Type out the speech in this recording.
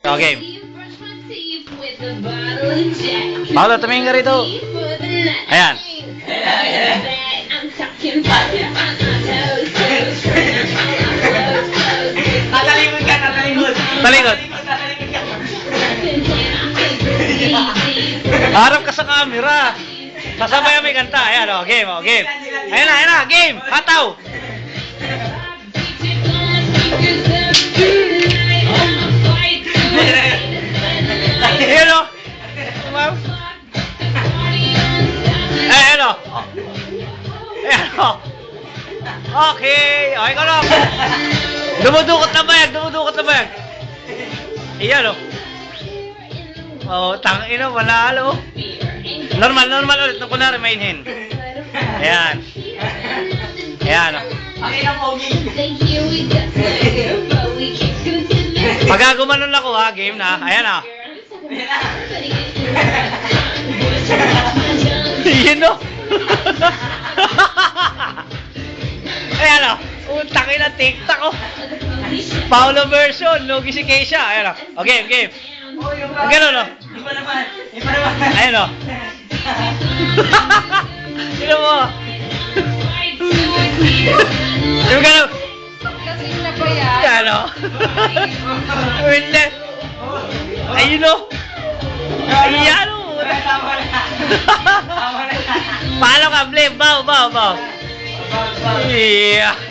O, game. Paolo, tumingin ka rito. Ayan. Tatalikod ka, tatalikod. Talikod. Harap ka sa camera. Sasabay may kanta. Ayan, o, game, o, game. Ayan na, game. Hataw. Ayan o. Ayan o. Ayan o. Okay. Okay ka na. Dumudukot na ba yan? Ayan o. Oh, tangina, manalo. Normal ulit. Nung kunwari mainhin. Ayan. Ayan o. Okay na, Pogi. Pag gumanon ako ha, game na. Ayan o. Yun o. Ayan o. Utangin na TikTok o. Paolo version. Lugi si Keisha. Ayan o. O, game. Ang gano'n o. Iba naman. Ayan o. Sino mo? Yung gano'n. Kasing na ba yan? Ayan o. Hindi. Ayun o. Ayan o. Tama na. Paano ka, Blame? Bow. Yeah.